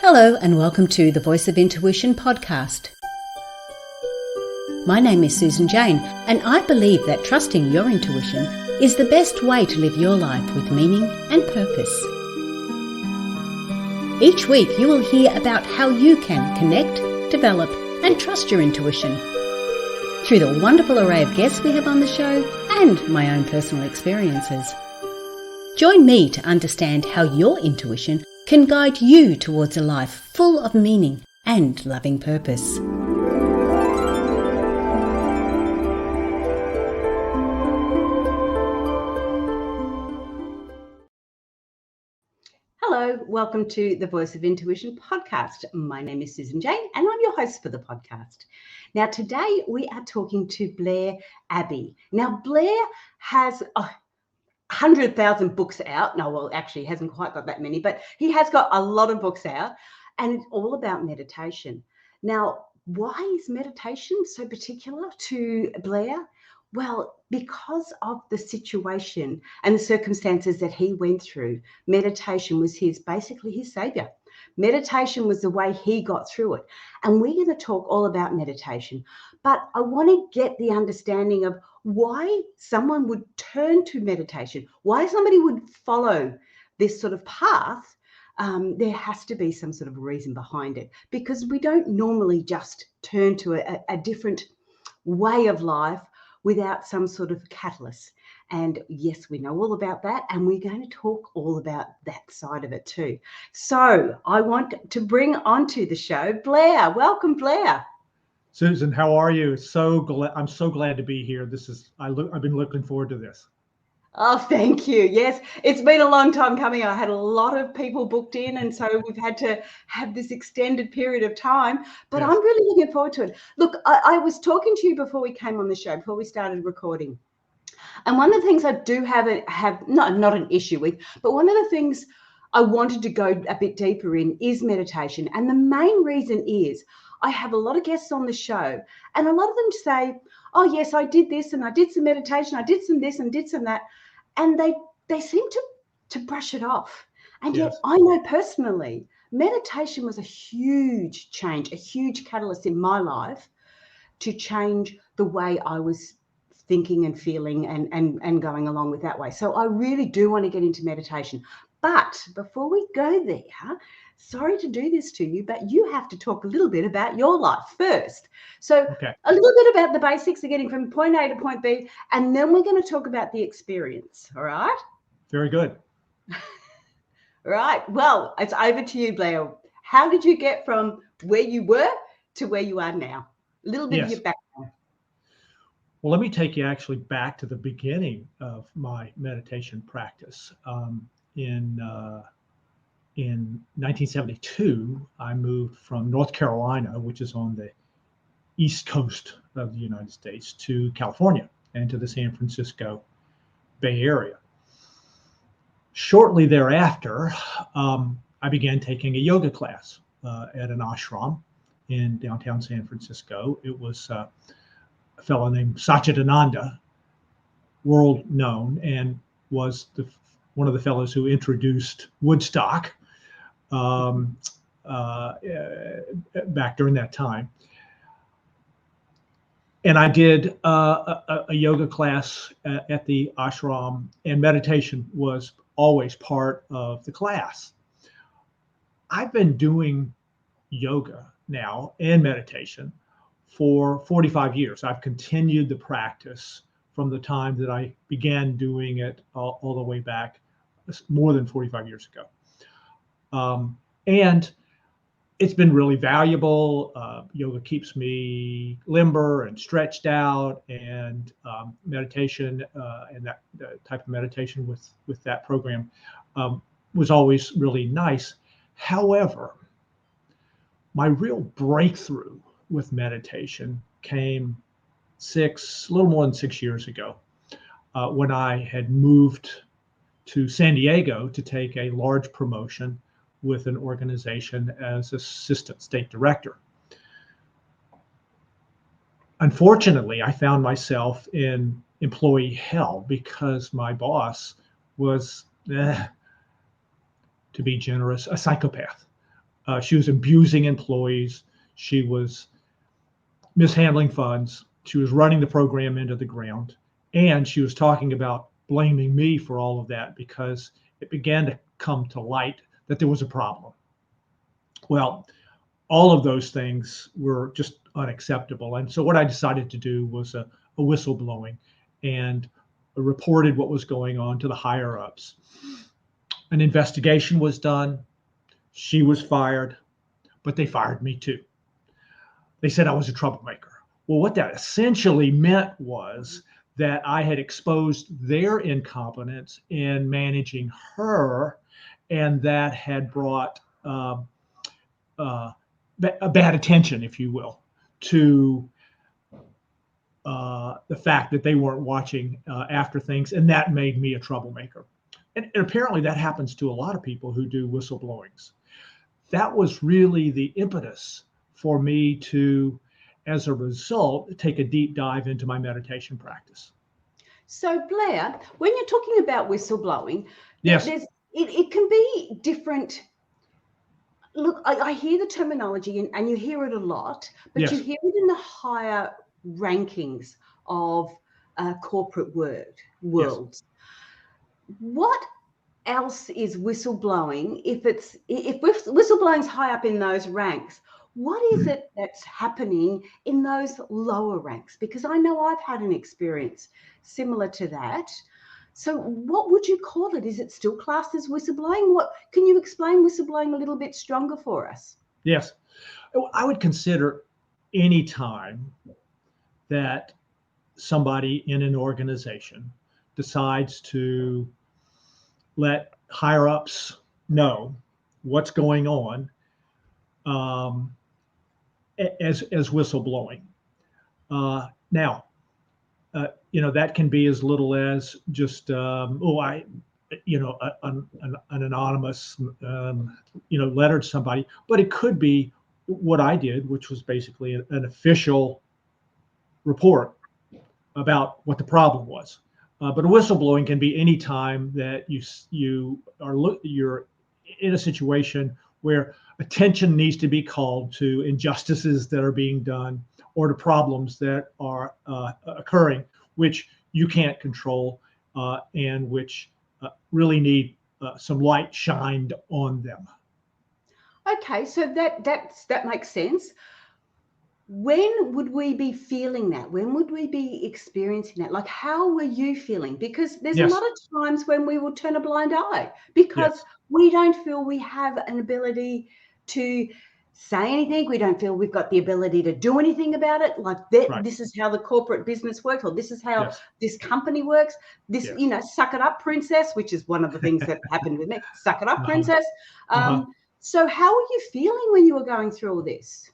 Hello and welcome to the Voice of Intuition podcast. My name is Susan Jane, and I believe that trusting your intuition is the best way to live your life with meaning and purpose. Each week you will hear about how you can connect, develop and trust your intuition through the wonderful array of guests we have on the show and my own personal experiences. Join me to understand how your intuition can guide you towards a life full of meaning and loving purpose. Hello, welcome to the Voice of Intuition podcast. My name is Susan Jane and I'm your host for the podcast. Now today we are talking to Blair Abee. Now Blair has 100,000 books out. No, well, actually, he hasn't quite got that many, but he has got a lot of books out, and it's all about meditation. Now, why is meditation so particular to Blair? Well, because of the situation and the circumstances that he went through, meditation was basically his savior. Meditation was the way he got through it. And we're going to talk all about meditation. But I want to get the understanding of why someone would turn to meditation, why somebody would follow this sort of path. There has to be some sort of reason behind it, because we don't normally just turn to a different way of life without some sort of catalyst. And yes, we know all about that, and we're going to talk all about that side of it too. So I want to bring onto the show Blair. Welcome, Blair. Susan, how are you? I'm so glad to be here. I've been looking forward to this. Oh, thank you. Yes, it's been a long time coming. I had a lot of people booked in, and so we've had to have this extended period of time, but yes. I'm really looking forward to it. Look, I was talking to you before we came on the show, before we started recording. And one of the things I do have not an issue with, but one of the things I wanted to go a bit deeper in is meditation. And the main reason is I have a lot of guests on the show, and a lot of them say, oh yes, I did this and I did some meditation, I did some this and did some that. And they seem to brush it off. And yet I know personally, meditation was a huge change, a huge catalyst in my life to change the way I was thinking and feeling and going along with that way. So I really do want to get into meditation. But before we go there, sorry to do this to you, but you have to talk a little bit about your life first. So a little bit about the basics of getting from point A to point B, and then we're going to talk about the experience. All right? Very good. Right. Well, it's over to you, Blair. How did you get from where you were to where you are now? A little bit of your background. Well, let me take you actually back to the beginning of my meditation practice. In 1972, I moved from North Carolina, which is on the east coast of the United States, to California and to the San Francisco Bay Area. Shortly thereafter, I began taking a yoga class at an ashram in downtown San Francisco. It was a fellow named Satchidananda, world known, and was one of the fellows who introduced Woodstock back during that time. And I did a yoga class at the ashram, and meditation was always part of the class. I've been doing yoga now and meditation for 45 years. I've continued the practice from the time that I began doing it all the way back more than 45 years ago. And it's been really valuable. Yoga keeps me limber and stretched out, and meditation and that type of meditation with that program was always really nice. However, my real breakthrough with meditation came a little more than 6 years ago, when I had moved to San Diego to take a large promotion with an organization as assistant state director. Unfortunately, I found myself in employee hell because my boss was, to be generous, a psychopath. She was abusing employees. She was mishandling funds. She was running the program into the ground. And she was talking about blaming me for all of that because it began to come to light that there was a problem. Well, all of those things were just unacceptable. And so what I decided to do was a whistleblowing and reported what was going on to the higher ups. An investigation was done. She was fired, but they fired me too. They said I was a troublemaker. Well, what that essentially meant was that I had exposed their incompetence in managing her, and that had brought a bad attention, if you will, to the fact that they weren't watching after things, and that made me a troublemaker. And apparently that happens to a lot of people who do whistleblowings. That was really the impetus for me to, as a result, take a deep dive into my meditation practice. So Blair, when you're talking about whistleblowing, yes, it can be different. Look, I hear the terminology and you hear it a lot, but yes. you hear it in the higher rankings of corporate worlds. Yes. What else is whistleblowing? If whistleblowing's high up in those ranks, what is it that's happening in those lower ranks? Because I know I've had an experience similar to that. So what would you call it? Is it still classed as whistleblowing? What can you explain whistleblowing a little bit stronger for us? Yes. I would consider any time that somebody in an organization decides to let higher ups know what's going on as whistleblowing. Now, that can be as little as just an anonymous letter to somebody, but it could be what I did, which was basically an official report about what the problem was. But a whistleblowing can be any time that you're in a situation where attention needs to be called to injustices that are being done or to problems that are occurring, which you can't control and which really need some light shined on them. Okay, so that makes sense. When would we be feeling that? When would we be experiencing that? Like, how were you feeling? Because there's Yes. a lot of times when we will turn a blind eye because Yes. we don't feel we have an ability to say anything. We don't feel we've got the ability to do anything about it. Like Right. This is how the corporate business works, or this is how Yes. this company works. This, Yes. suck it up, princess, which is one of the things that happened with me. Suck it up, princess. So how were you feeling when you were going through all this?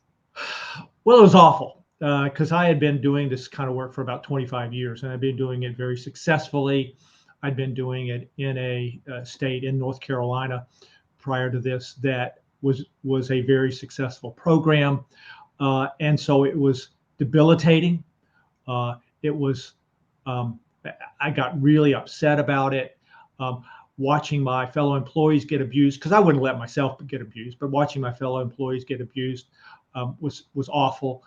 Well, it was awful because I had been doing this kind of work for about 25 years, and I've been doing it very successfully. I'd been doing it in a state in North Carolina prior to this that was a very successful program, and so it was debilitating. It was I got really upset about it. Watching my fellow employees get abused, because I wouldn't let myself get abused, but watching my fellow employees get abused was awful.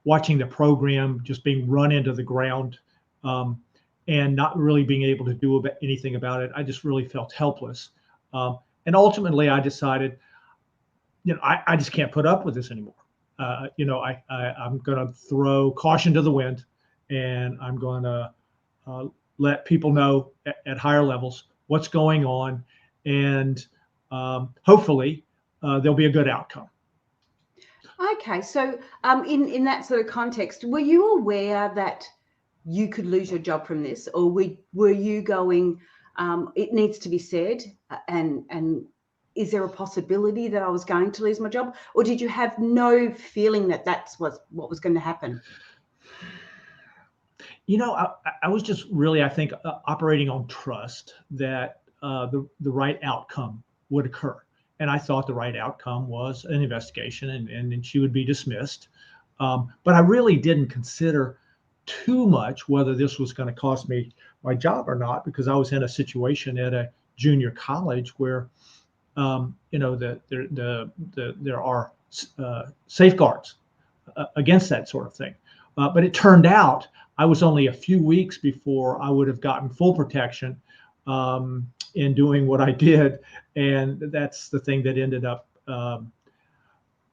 Watching the program just being run into the ground and not really being able to do anything about it, I just really felt helpless. And ultimately, I decided, I just can't put up with this anymore. I'm going to throw caution to the wind, and I'm going to let people know at higher levels what's going on, and hopefully there'll be a good outcome. Okay, so in that sort of context, were you aware that you could lose your job from this, or were you going, it needs to be said, and is there a possibility that I was going to lose my job, or did you have no feeling that that's what was going to happen? I was just really, I think, operating on trust that the right outcome would occur. And I thought the right outcome was an investigation and she would be dismissed. But I really didn't consider too much whether this was going to cost me my job or not, because I was in a situation at a junior college where there are safeguards against that sort of thing. But it turned out I was only a few weeks before I would have gotten full protection in doing what I did. And that's the thing that ended up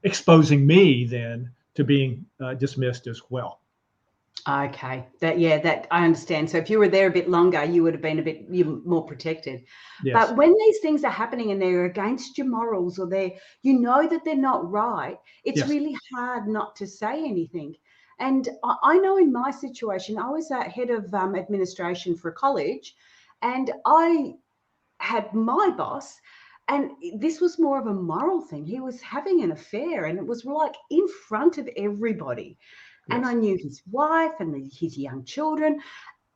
exposing me then to being dismissed as well. Okay, that I understand. So if you were there a bit longer, you would have been more protected. Yes. But when these things are happening and they're against your morals, or you know that they're not right, it's Yes. really hard not to say anything. And I know in my situation, I was head of administration for a college, and I had my boss, and this was more of a moral thing. He was having an affair, and it was like in front of everybody. And Yes. I knew his wife and his young children.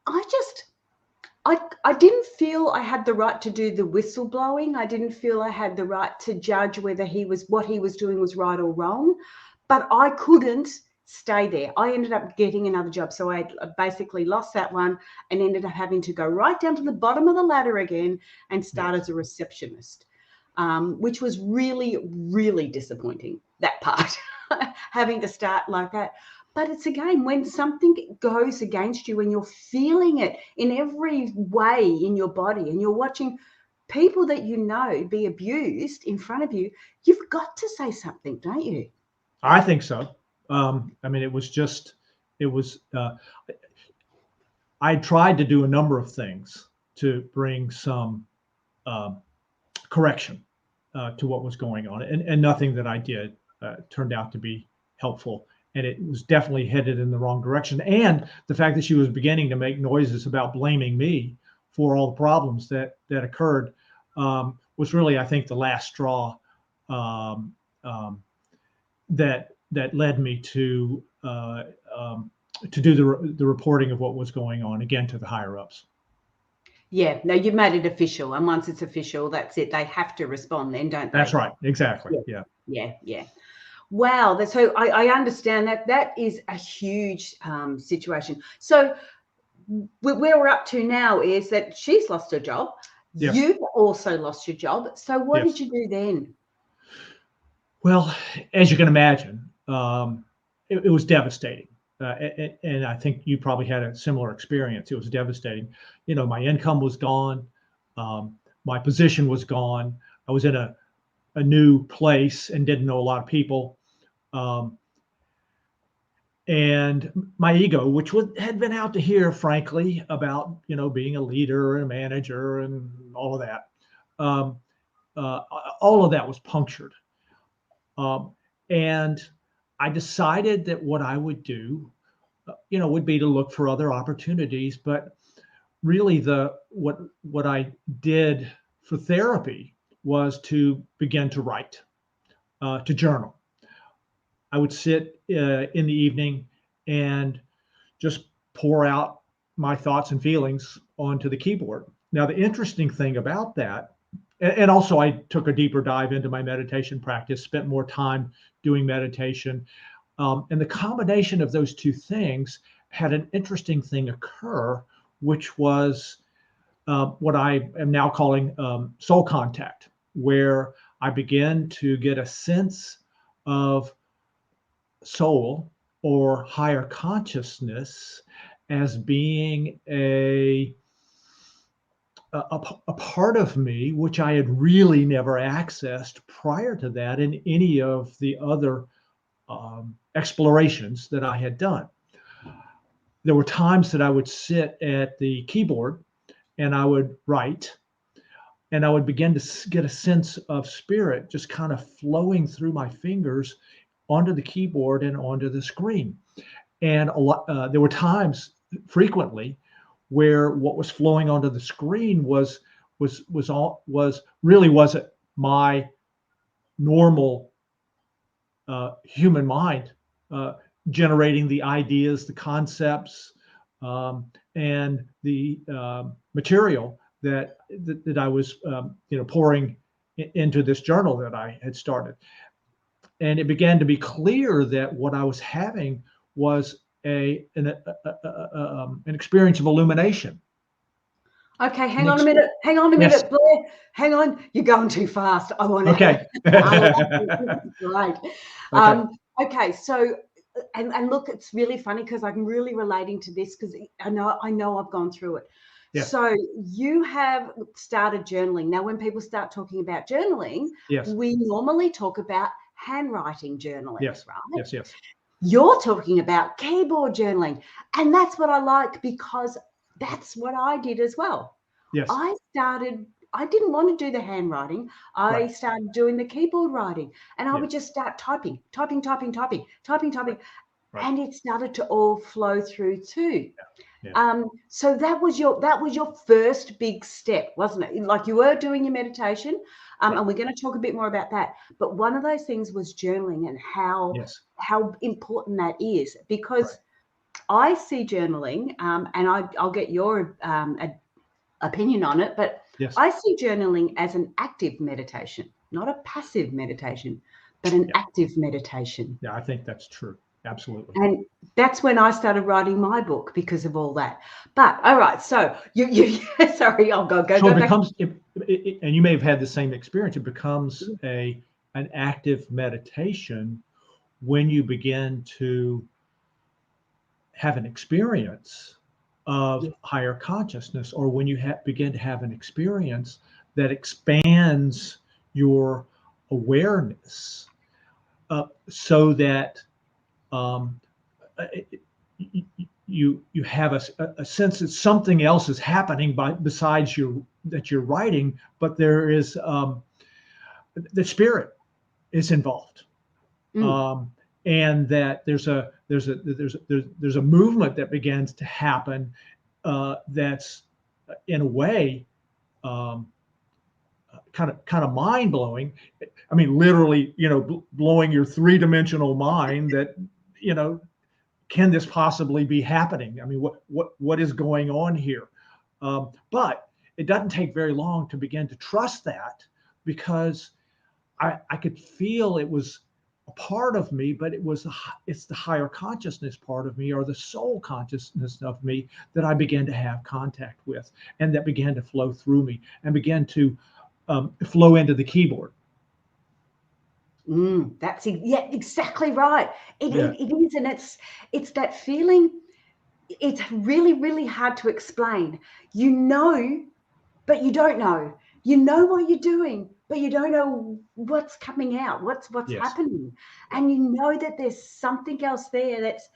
I didn't feel I had the right to do the whistleblowing. I didn't feel I had the right to judge whether what he was doing was right or wrong. But I couldn't stay there. I ended up getting another job. So I basically lost that one and ended up having to go right down to the bottom of the ladder again and start as a receptionist, which was really, really disappointing, that part, having to start like that. But it's again, when something goes against you and you're feeling it in every way in your body, and you're watching people that you know be abused in front of you, you've got to say something, don't you? I think so. I mean, I tried to do a number of things to bring some correction to what was going on, and nothing that I did turned out to be helpful. And it was definitely headed in the wrong direction. And the fact that she was beginning to make noises about blaming me for all the problems that occurred was really, I think, the last straw that led me to do the reporting of what was going on, again, to the higher ups. Yeah, no, you made it official, and once it's official, that's it. They have to respond then, don't they? That's right. Exactly. Yeah. Wow. So I understand that. That is a huge situation. So where we're up to now is that she's lost her job. Yes. You've also lost your job. So what Yes. did you do then? Well, as you can imagine, it was devastating. And I think you probably had a similar experience. It was devastating. My income was gone. My position was gone. I was in a new place and didn't know a lot of people. And my ego, which had been out to here, frankly, about being a leader and a manager and all of that, all of that was punctured. And I decided that what I would do, would be to look for other opportunities. But really, what I did for therapy was to begin to write, to journal. I would sit in the evening and just pour out my thoughts and feelings onto the keyboard. Now, the interesting thing about that, and also I took a deeper dive into my meditation practice, spent more time doing meditation. And the combination of those two things had an interesting thing occur, which was what I am now calling soul contact, where I began to get a sense of soul or higher consciousness as being a part of me, which I had really never accessed prior to that in any of the other explorations that I had done. There were times that I would sit at the keyboard and I would write, and I would begin to get a sense of spirit just kind of flowing through my fingers onto the keyboard and onto the screen. And there were times, frequently, where what was flowing onto the screen really wasn't my normal human mind generating the ideas, the concepts, and the material that I was pouring into this journal that I had started. And it began to be clear that what I was having was an experience of illumination. Okay, hang on a minute. Hang on a Yes. minute, Blair. Hang on. You're going too fast. I want to. Okay. Right. Okay. Okay. So, and look, it's really funny because I'm really relating to this because I know I've gone through it. Yes. So you have started journaling. Now, when people start talking about journaling, Yes. we normally talk about handwriting journaling, Yes. right? Yes. Yes. You're talking about keyboard journaling. And that's what I like because that's what I did as well. Yes. I didn't want to do the handwriting. I Right. started doing the keyboard writing and I Yeah. would just start typing. Right. And it started to all flow through too. Yeah. So that was your first big step, wasn't it? Like you were doing your meditation, Right. and we're going to talk a bit more about that. But one of those things was journaling and how important that is, because I see journaling, and I'll get your opinion on it, but Yes. I see journaling as an active meditation, not a passive meditation, but an active meditation. Yeah, I think that's true. Absolutely. And that's when I started writing my book because of all that. But all right, so you sorry, I'll go So it back. becomes, and you may have had the same experience. It becomes an active meditation when you begin to have an experience of higher consciousness, or when you begin to have an experience that expands your awareness, so that you have a sense that something else is happening besides that you're writing, but there is the spirit is involved, and that there's a movement that begins to happen, that's in a way kind of mind blowing. I mean, literally, blowing your three-dimensional mind. That can this possibly be happening? I mean, what is going on here? But it doesn't take very long to begin to trust that, because I could feel it was a part of me, but it's the higher consciousness part of me, or the soul consciousness of me, that I began to have contact with, and that began to flow through me and began to flow into the keyboard. That's exactly right. It is, and it's that feeling. It's really, really hard to explain. But you don't know. You know what you're doing, but you don't know what's coming out, what's happening, and you know that there's something else there that's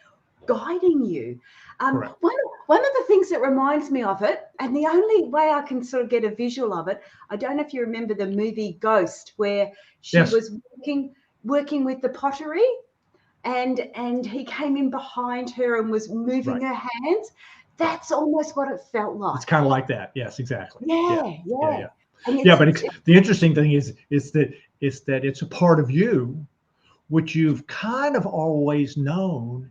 guiding you. One of the things that reminds me of it, and the only way I can sort of get a visual of it, I don't know if you remember the movie Ghost, where she was working with the pottery, and he came in behind her and was moving her hands. That's almost what it felt like. It's kind of like that. Yes, exactly. Yeah. But the interesting thing is that it's a part of you which you've kind of always known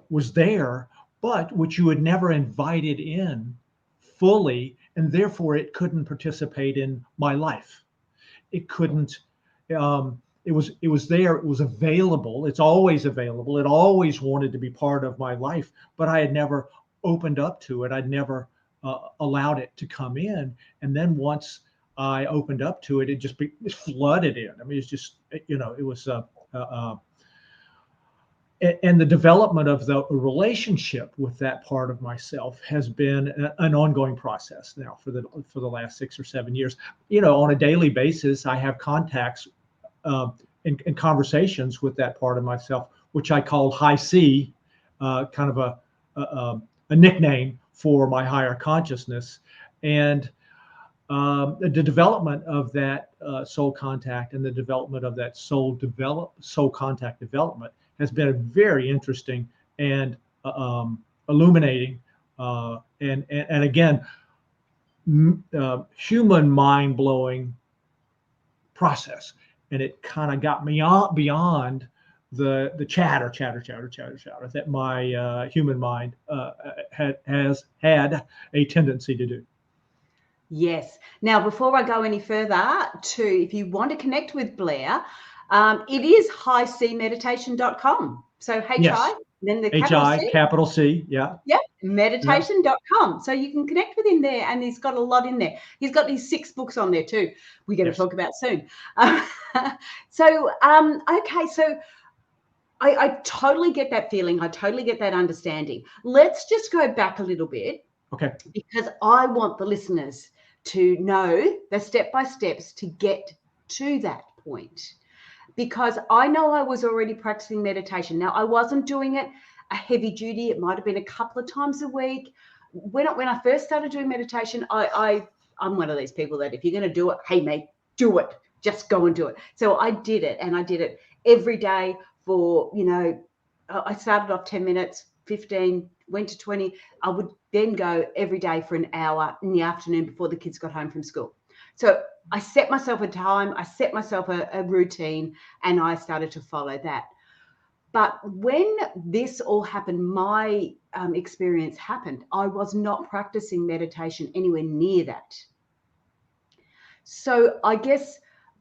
was there, but which you had never invited in fully, and therefore it couldn't participate in my life. It couldn't. It was there. It was available. It's always available. It always wanted to be part of my life, but I had never opened up to it. I'd never allowed it to come in. And then once I opened up to it, it just flooded in. I mean, it's just, it was, and the development of the relationship with that part of myself has been an ongoing process now for the last 6 or 7 years. On a daily basis, I have contacts and conversations with that part of myself, which I call High C, kind of a nickname for my higher consciousness. And the development of that soul contact, and the development of that soul contact development, has been very interesting and illuminating, and again, human mind-blowing process. And it kind of got me beyond the chatter that my human mind has had a tendency to do. Yes. Now, before I go any further, if you want to connect with Blair, it is highcmeditation.com. So Yes. then the capital H-I, C. capital C, yeah. Yeah, meditation.com. So you can connect with him there, and he's got a lot in there. He's got these 6 books on there too. We're going to talk about soon. Okay, so I totally get that feeling. I totally get that understanding. Let's just go back a little bit. Okay. Because I want the listeners to know the step-by-steps to get to that point. Because I know I was already practicing meditation. Now, I wasn't doing it a heavy duty. It might have been a couple of times a week. When I first started doing meditation, I'm one of these people that if you're going to do it, hey, mate, do it. Just go and do it. So I did it, and I did it every day for, I started off 10 minutes, 15, went to 20. I would then go every day for an hour in the afternoon before the kids got home from school. So I set myself a time, I set myself a routine, and I started to follow that. But when this all happened, my experience happened, I was not practicing meditation anywhere near that. So I guess,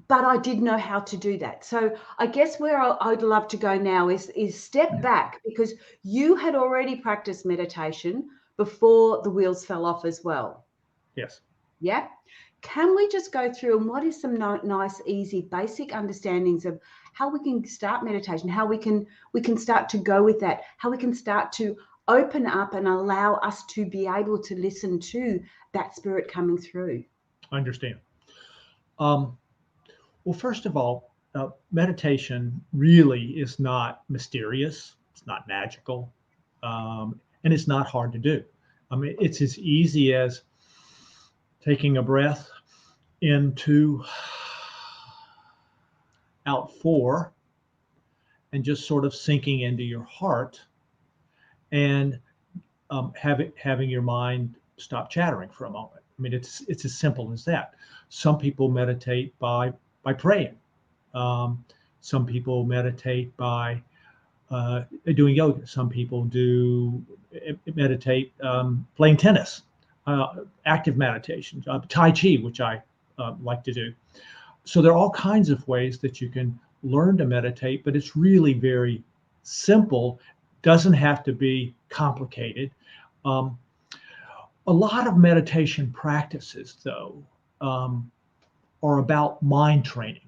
but I did know how to do that. So I guess where I'd love to go now is step back, because you had already practiced meditation before the wheels fell off as well. Yes. Yeah. Can we just go through and what is some nice, easy, basic understandings of how we can start meditation, how we can start to go with that, how we can start to open up and allow us to be able to listen to that spirit coming through? I understand. Well, first of all, meditation really is not mysterious. It's not magical. And it's not hard to do. I mean, it's as easy as taking a breath in 2, out 4, and just sort of sinking into your heart, and having your mind stop chattering for a moment. I mean, it's as simple as that. Some people meditate by praying. Some people meditate by doing yoga. Some people do meditate playing tennis, active meditation, Tai Chi, which I like to do. So there are all kinds of ways that you can learn to meditate, but it's really very simple. Doesn't have to be complicated. A lot of meditation practices, though, are about mind training.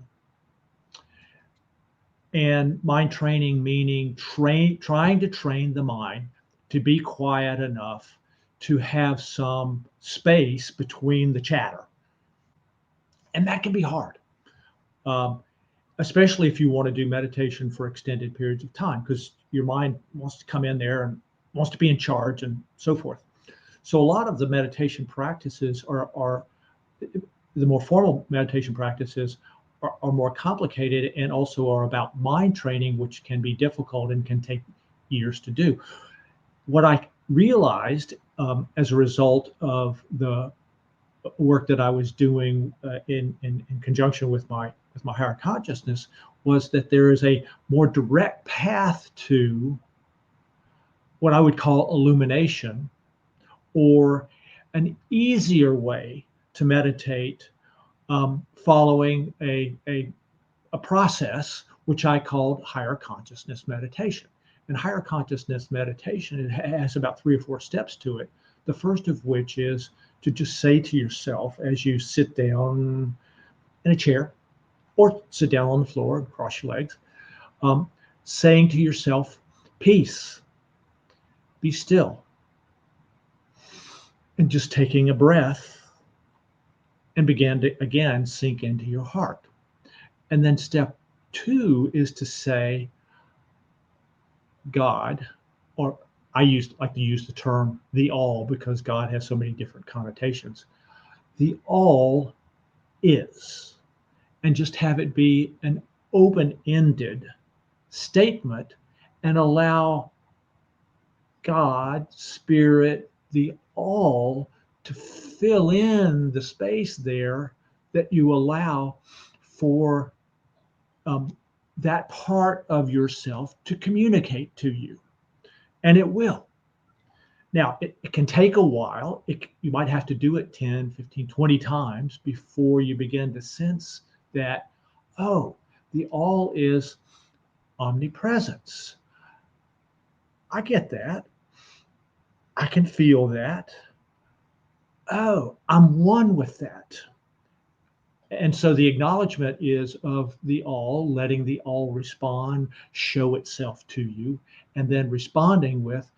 And mind training meaning trying to train the mind to be quiet enough to have some space between the chatter. And that can be hard, especially if you want to do meditation for extended periods of time, because your mind wants to come in there and wants to be in charge and so forth. So a lot of the meditation practices are the more formal meditation practices are more complicated and also are about mind training, which can be difficult and can take years to do. What I realized as a result of the work that I was doing in conjunction with my higher consciousness was that there is a more direct path to what I would call illumination, or an easier way to meditate, following a process which I called higher consciousness meditation. And higher consciousness meditation, it has about 3 or 4 steps to it. The first of which is to just say to yourself as you sit down in a chair or sit down on the floor and cross your legs, saying to yourself, peace, be still, and just taking a breath and begin to again sink into your heart. And then step 2 is to say, God, or I like to use the term the all, because God has so many different connotations. The all is, and just have it be an open-ended statement and allow God, Spirit, the all to fill in the space there that you allow for that part of yourself to communicate to you. And it will. Now, it can take a while. You might have to do it 10, 15, 20 times before you begin to sense that, oh, the all is omnipresence. I get that. I can feel that. Oh, I'm one with that. And so the acknowledgement is of the all, letting the all respond, show itself to you, and then responding with,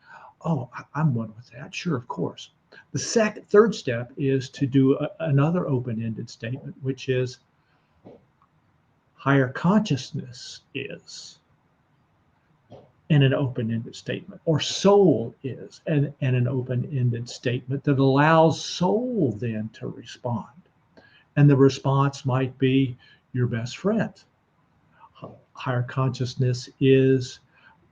oh, I'm one with that. Sure, of course. The third step is to do another open-ended statement, which is higher consciousness is, and an open-ended statement, or soul is, and an open-ended statement that allows soul then to respond. And the response might be your best friend. Higher consciousness is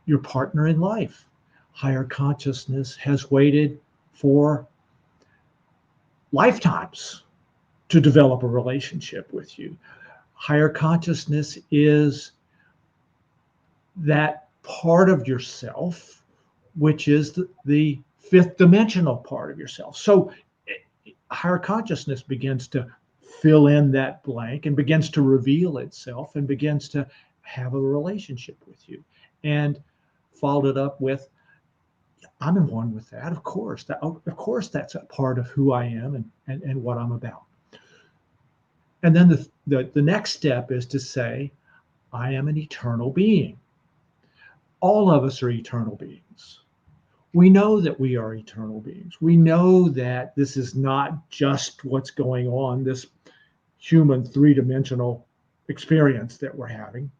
your partner in life. Higher consciousness has waited for lifetimes to develop a relationship with you. Higher consciousness is that part of yourself, which is the fifth dimensional part of yourself. So higher consciousness begins to fill in that blank and begins to reveal itself and begins to have a relationship with you. And followed it up with, I'm in one with that. Of course, that's a part of who I am and what I'm about. And then the next step is to say, I am an eternal being. All of us are eternal beings. We know that we are eternal beings. We know that this is not just what's going on, this human three-dimensional experience that we're having.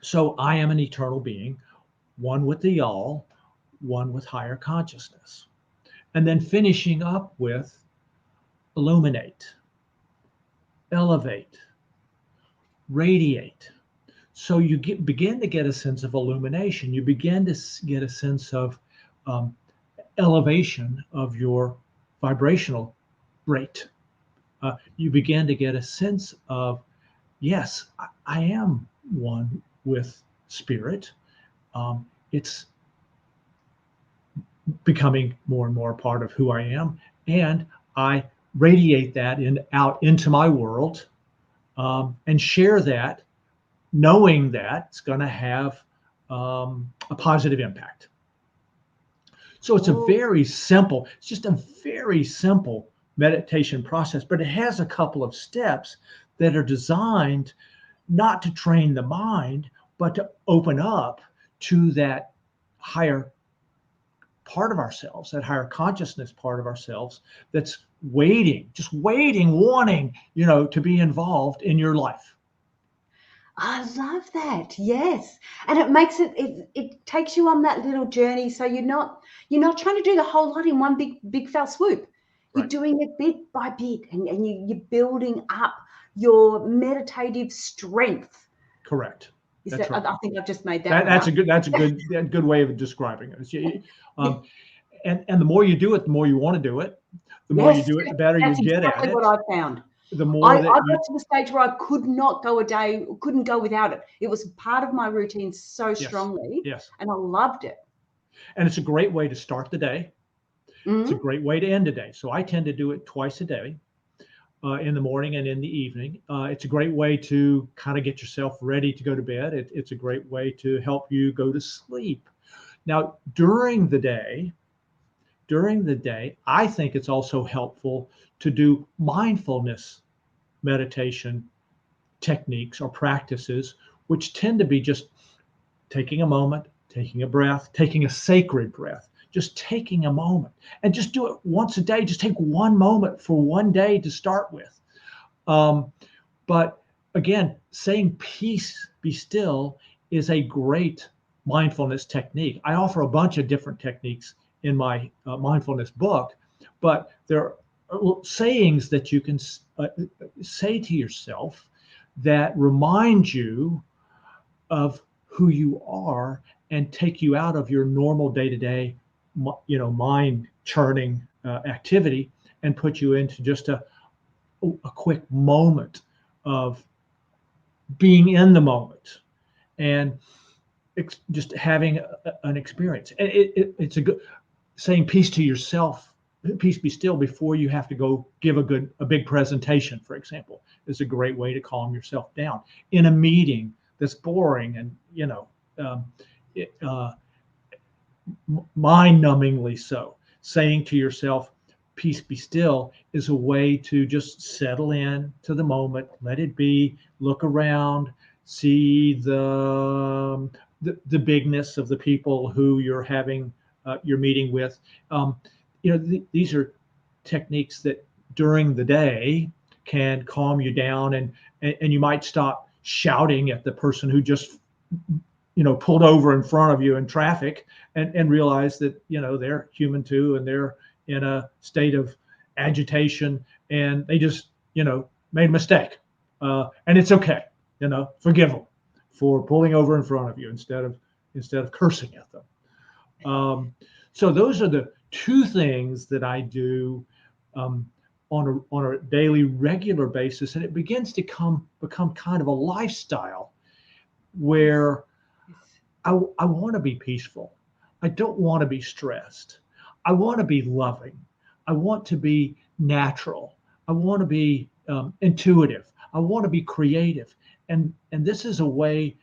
So I am an eternal being, one with the all, one with higher consciousness. And then finishing up with illuminate, elevate, radiate. So you begin to get a sense of illumination. You begin to get a sense of elevation of your vibrational rate. You begin to get a sense of, yes, I am one with spirit. It's becoming more and more a part of who I am. And I radiate that out into my world and share that, knowing that it's going to have a positive impact. So it's just a very simple meditation process, but it has a couple of steps that are designed not to train the mind, but to open up to that higher part of ourselves, that higher consciousness part of ourselves that's wanting, to be involved in your life. I love that. Yes. And it makes it takes you on that little journey. So you're not trying to do the whole lot in one big fell swoop. You're Right. doing it bit by bit and you're building up your meditative strength. Correct. That's right. I think I've just made That's a good way of describing it. And the more you do it, the more you want to do it. The more you do it, the better you get at it. That's exactly what I found. The more I got to the stage where I couldn't go without it. It was part of my routine so strongly. Yes. And I loved it. And it's a great way to start the day. Mm-hmm. It's a great way to end the day. So I tend to do it twice a day, in the morning and in the evening. It's a great way to kind of get yourself ready to go to bed. It's a great way to help you go to sleep. Now, during the day, I think it's also helpful to do mindfulness meditation techniques or practices, which tend to be just taking a moment, taking a breath, taking a sacred breath, just taking a moment, and just do it once a day. Just take one moment for one day to start with. But again, saying peace, be still is a great mindfulness technique. I offer a bunch of different techniques in my mindfulness book, but there are sayings that you can say to yourself that remind you of who you are and take you out of your normal day-to-day, mind churning activity and put you into just a quick moment of being in the moment and just having an experience. And it's a good saying peace to yourself, peace be still, before you have to go give a big presentation, for example, is a great way to calm yourself down in a meeting that's boring. And mind-numbingly so. Saying to yourself, peace be still, is a way to just settle in to the moment, let it be, look around, see the bigness of the people who you're meeting with. These are techniques that during the day can calm you down, and you might stop shouting at the person who just pulled over in front of you in traffic, and realize that they're human too, and they're in a state of agitation, and they just made a mistake, and it's okay. Forgive them for pulling over in front of you instead of cursing at them. So those are the two things that I do on a daily, regular basis, and it begins to become kind of a lifestyle where I want to be peaceful. I don't want to be stressed. I want to be loving. I want to be natural. I want to be intuitive. I want to be creative. And this is a way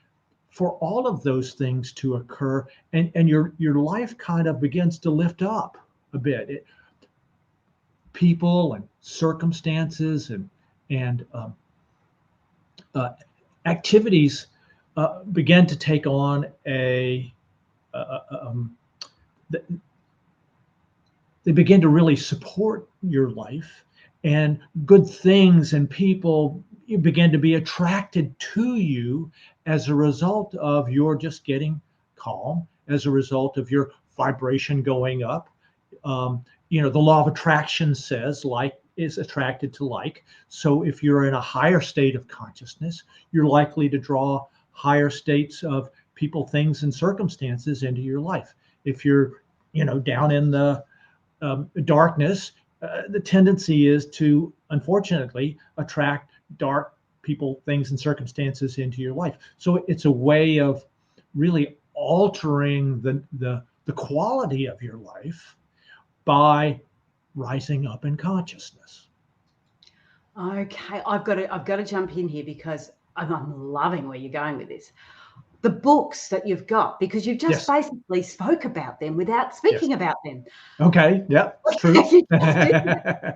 for all of those things to occur, and your life kind of begins to lift up a bit. People and circumstances and activities begin to take on they begin to really support your life, and good things and people begin to be attracted to you as a result of your just getting calm, as a result of your vibration going up. The law of attraction says like is attracted to like. So if you're in a higher state of consciousness, you're likely to draw higher states of people, things, and circumstances into your life. If you're, down in the darkness, the tendency is to, unfortunately, attract dark people, things, and circumstances into your life. So it's a way of really altering the quality of your life by rising up in consciousness. Okay, I've got to jump in here because I'm loving where you're going with this. The books that you've got, because you've just basically spoke about them without speaking about them. Okay, yeah, it's true. So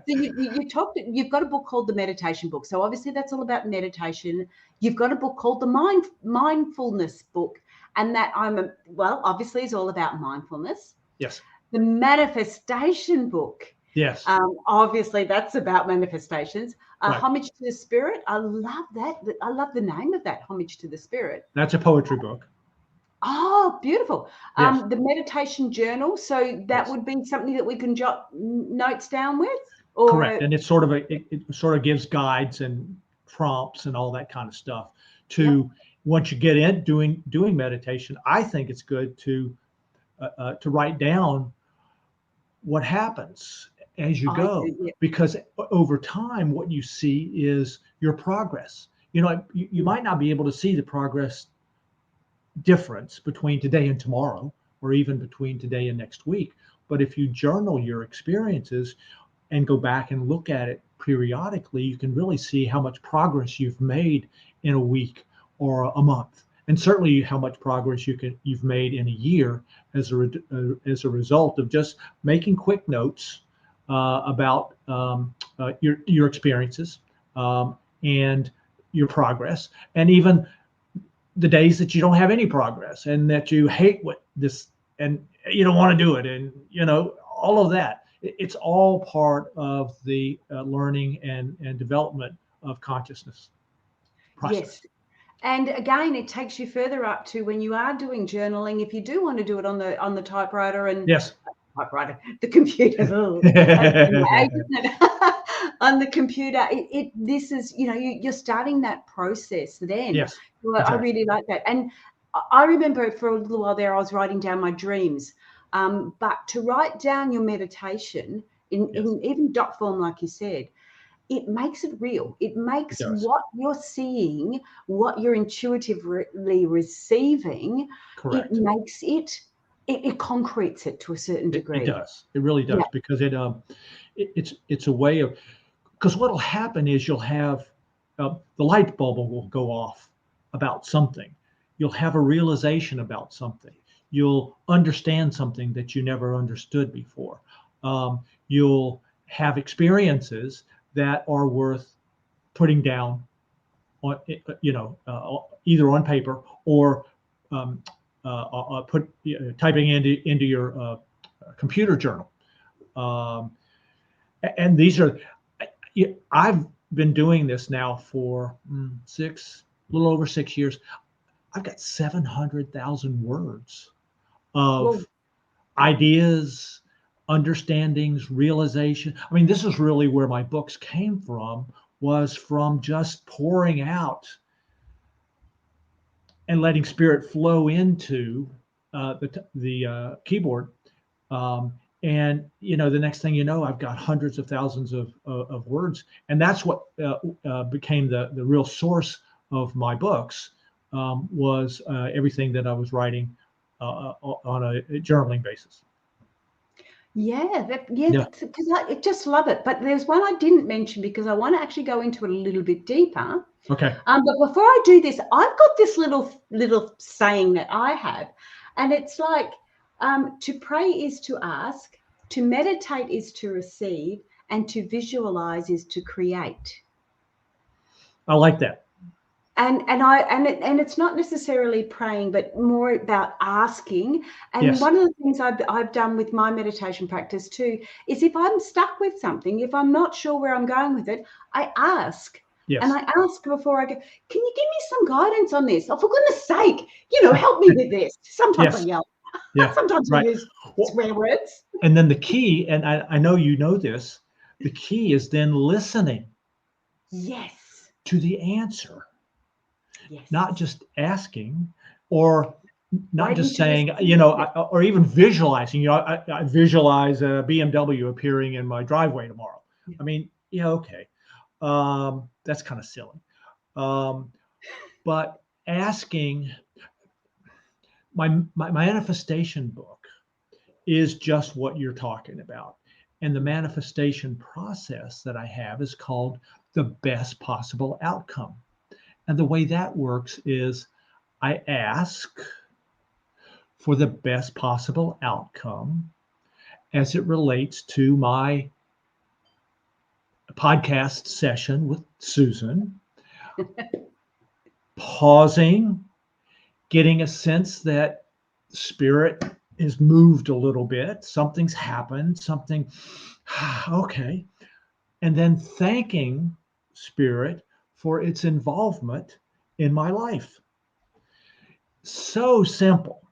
you've got a book called the meditation book. So obviously that's all about meditation. You've got a book called the mindfulness book, and that obviously is all about mindfulness. Yes. The manifestation book. Yes. Obviously that's about manifestations. Right. Homage to the Spirit. I love that. I love the name of that, Homage to the Spirit. That's a poetry book. Oh, beautiful. Yes. The meditation journal. So that would be something that we can jot notes down with? Or correct. And it's sort of it sort of gives guides and prompts and all that kind of stuff to once you get in doing meditation. I think it's good to write down what happens as you go, because over time what you see is your progress. You might not be able to see the progress difference between today and tomorrow, or even between today and next week, but if you journal your experiences and go back and look at it periodically, you can really see how much progress you've made in a week or a month, and certainly how much progress you've made in a year as a result of just making quick notes about your experiences and your progress, and even the days that you don't have any progress and that you hate what this and you don't want to do it, and all of that. It's all part of the learning and development of consciousness process. Yes. And again, it takes you further up to when you are doing journaling, if you do want to do it on the typewriter and the computer. On the computer, this is, you're starting that process then. Yes. Well, exactly. I really like that. And I remember for a little while there, I was writing down my dreams. But to write down your meditation in even dot form, like you said, it makes it real. It makes what you're seeing, what you're intuitively receiving, correct. It makes it concretes it to a certain degree. It does. It really does, because it's a way of, because what'll happen is you'll have the light bulb will go off about something. You'll have a realization about something. You'll understand something that you never understood before. You'll have experiences that are worth putting down on, either on paper or typing into your computer journal. And these are, I've been doing this now for a little over 6 years. I've got 700,000 words of ideas, understandings, realization. I mean, this is really where my books came from, was from just pouring out and letting spirit flow into the keyboard. And the next thing you know, I've got hundreds of thousands of words, and that's what became the real source of my books, was everything that I was writing on a journaling basis. Yeah, because I just love it. But there's one I didn't mention because I want to actually go into it a little bit deeper. Okay. But before I do this, I've got this little saying that I have, and it's like, to pray is to ask, to meditate is to receive, and to visualize is to create. I like that. And it's not necessarily praying, but more about asking. And Yes. One of the things I've done with my meditation practice too is, if I'm stuck with something, if I'm not sure where I'm going with it, I ask. Yes. And I ask before I go, can you give me some guidance on this? Oh, for goodness sake, help me with this. Sometimes Yes. I yell. Yeah. Sometimes right. I use swear words. And then the key, and I know you know this, the key is then listening. Yes. To the answer. Yes. Not just asking, or not Waiting just saying, yes. or even visualizing. I visualize a BMW appearing in my driveway tomorrow. I mean, okay. That's kind of silly. But asking, my manifestation book is just what you're talking about. And the manifestation process that I have is called the best possible outcome. And the way that works is I ask for the best possible outcome as it relates to my podcast session with Susan, pausing, getting a sense that spirit is moved a little bit, something's happened, okay. And then thanking spirit for its involvement in my life. So simple,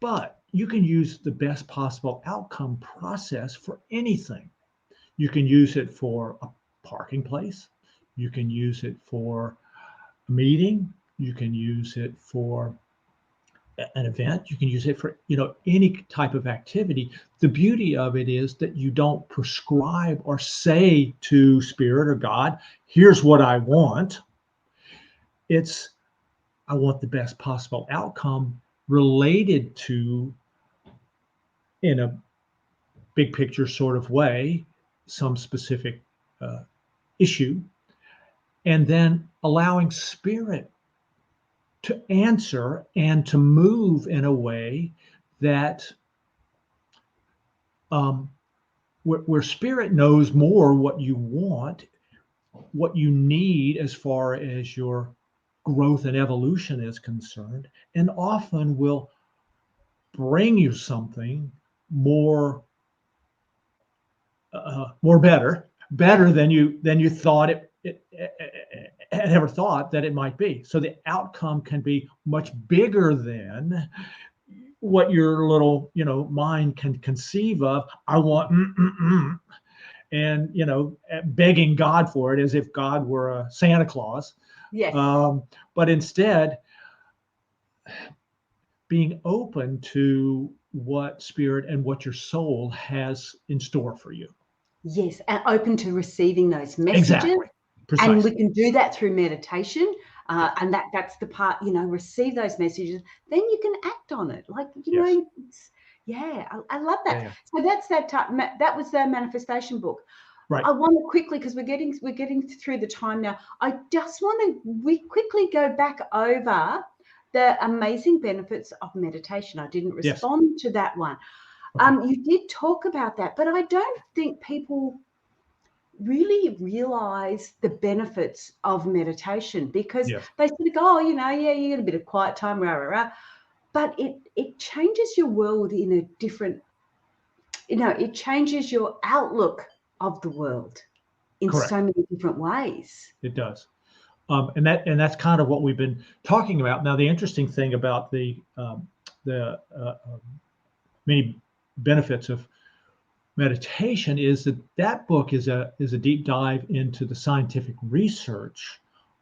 but you can use the best possible outcome process for anything. You can use it for a parking place. You can use it for a meeting. You can use it for an event. You can use it for, any type of activity. The beauty of it is that you don't prescribe or say to spirit or God, here's what I want. It's, I want the best possible outcome related to, in a big picture sort of way, some specific issue, and then allowing spirit to answer and to move in a way that where spirit knows more what you want, what you need as far as your growth and evolution is concerned, and often will bring you something more better than you thought it had ever thought that it might be. So the outcome can be much bigger than what your little mind can conceive of. I want and begging God for it as if God were a Santa Claus. Yes. But instead, being open to what spirit and what your soul has in store for you. Yes, and open to receiving those messages. Exactly. Precisely. And we can do that through meditation. And that's the part, receive those messages, then you can act on it. Like, I love that. Yeah. So that's that was the manifestation book. Right. I want to quickly, because we're getting through the time now. I just want to quickly go back over the amazing benefits of meditation. I didn't respond to that one. Okay. You did talk about that, but I don't think people really realize the benefits of meditation, because they sort of go, oh, you get a bit of quiet time, rah, rah, rah. But it changes your world in a different, it changes your outlook of the world in Correct. so many different ways. It does. And that's kind of what we've been talking about. Now, the interesting thing about the many benefits of meditation is that book is a deep dive into the scientific research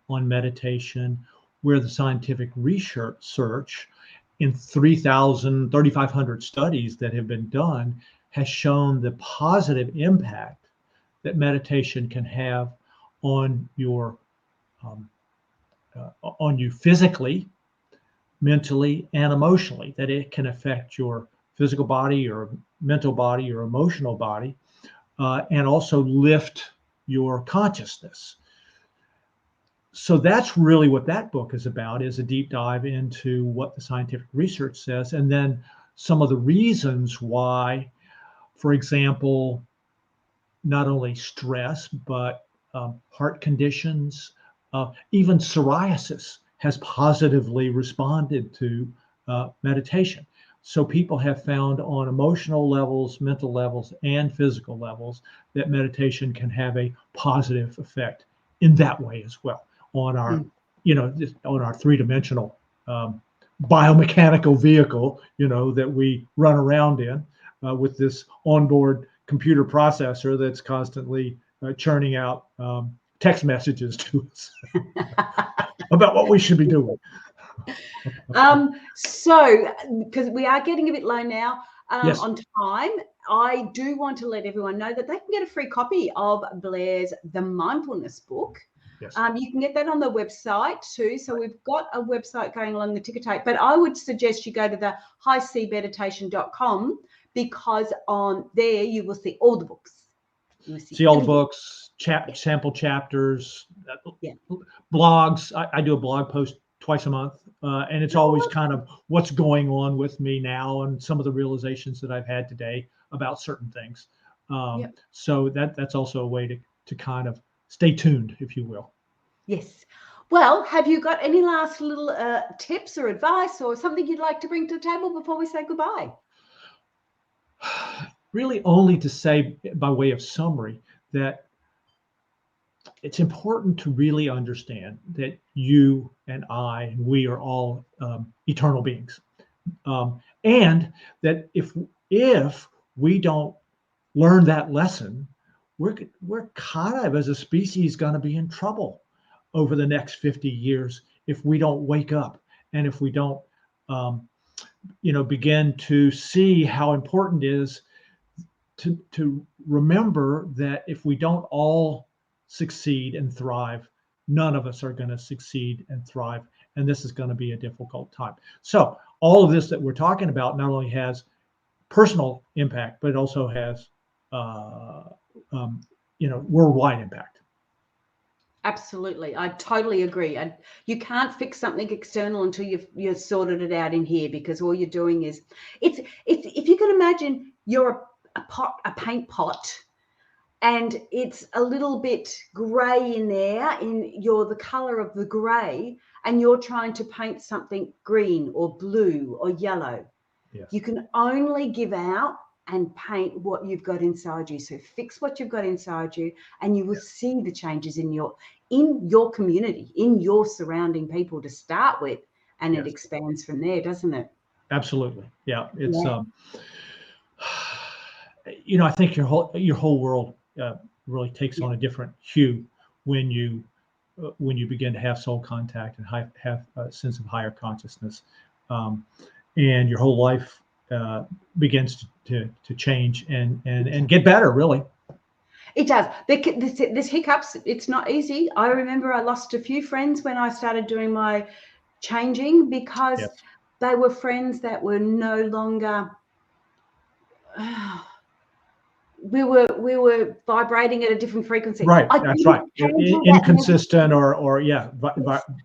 on meditation, where the scientific research in 3,500 studies that have been done has shown the positive impact that meditation can have on your on you physically, mentally, and emotionally. That it can affect your physical body, your mental body, your emotional body, and also lift your consciousness. So that's really what that book is about, is a deep dive into what the scientific research says, and then some of the reasons why, for example, not only stress, but heart conditions, even psoriasis has positively responded to meditation. So people have found on emotional levels, mental levels, and physical levels that meditation can have a positive effect in that way as well on our, on our three-dimensional biomechanical vehicle, that we run around in with this onboard computer processor that's constantly churning out text messages to us about what we should be doing. So, because we are getting a bit low now on time, I do want to let everyone know that they can get a free copy of Blair's The Mindfulness book. Yes. You can get that on the website too. So we've got a website going along the ticker tape, but I would suggest you go to the highcmeditation.com, because on there you will see all the books. See all the books, sample chapters, blogs. I do a blog post twice a month, and it's always kind of what's going on with me now and some of the realizations that I've had today about certain things. So that's also a way to kind of stay tuned, if you will. Yes. Well, have you got any last little tips or advice or something you'd like to bring to the table before we say goodbye? Really only to say, by way of summary, that it's important to really understand that you and I and we are all eternal beings, and that if we don't learn that lesson, we're kind of, as a species, going to be in trouble over the next 50 years if we don't wake up and if we don't begin to see how important it is to remember that if we don't all succeed and thrive, none of us are going to succeed and thrive, and this is going to be a difficult time. So all of this that we're talking about not only has personal impact, but it also has worldwide impact. Absolutely. I totally agree. And you can't fix something external until you've sorted it out in here, because all you're doing is it's if you can imagine you're a paint pot, and it's a little bit gray in there, you're the color of the gray, and you're trying to paint something green or blue or yellow. Yes. You can only give out and paint what you've got inside you. So fix what you've got inside you, and you will see the changes in your community, in your surrounding people to start with, and it expands from there, doesn't it? Absolutely. Yeah. It's I think your whole world really takes on a different hue when you begin to have soul contact and have a sense of higher consciousness, and your whole life begins to change and get better, really. It does. There's hiccups. It's not easy. I remember I lost a few friends when I started doing my changing, because they were friends that were no longer we were vibrating at a different frequency. Right, I that's couldn't right. handle that Inconsistent negativity. or yeah,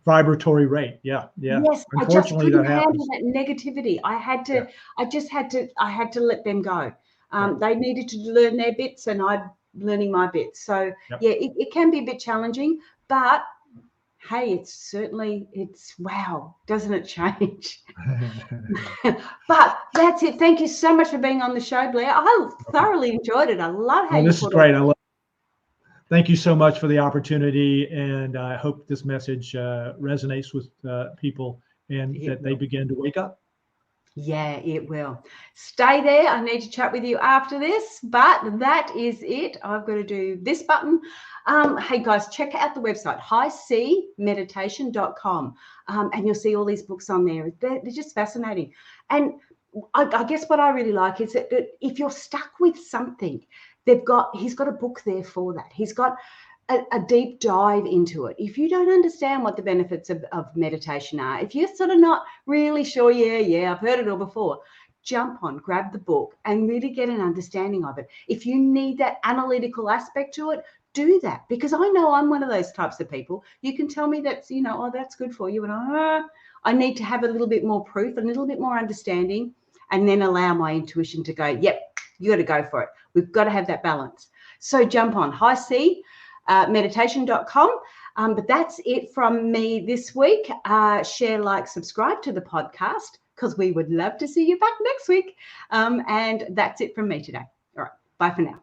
vibratory rate. Yeah, yeah. Yes, I just Unfortunately, couldn't that handle happens. that negativity. Yeah, I had to let them go. right. They needed to learn their bits, and I'm learning my bits. So Yep. yeah, it can be a bit challenging, but hey, it's wow, doesn't it change? But that's it. Thank you so much for being on the show, Blair. I thoroughly enjoyed it. I love how Well, you this is put it. great. Thank you so much for the opportunity, and I hope this message resonates with people and It that they will. begin to wake up. Yeah, it will. Stay there. I need to chat with you after this, but that is it. I've got to do this button. Hey guys, check out the website, highcmeditation.com, and you'll see all these books on there. They're just fascinating. And I guess what I really like is that if you're stuck with something, he's got a book there for that. He's got a deep dive into it. If you don't understand what the benefits of meditation are, if you're sort of not really sure, I've heard it all before, jump on, grab the book and really get an understanding of it. If you need that analytical aspect to it, do that, because I know I'm one of those types of people. You can tell me that's, oh, that's good for you. And I need to have a little bit more proof, a little bit more understanding, and then allow my intuition to go, yep, you got to go for it. We've got to have that balance. So jump on meditation.com. But that's it from me this week. Share, like, subscribe to the podcast, because we would love to see you back next week. And that's it from me today. All right. Bye for now.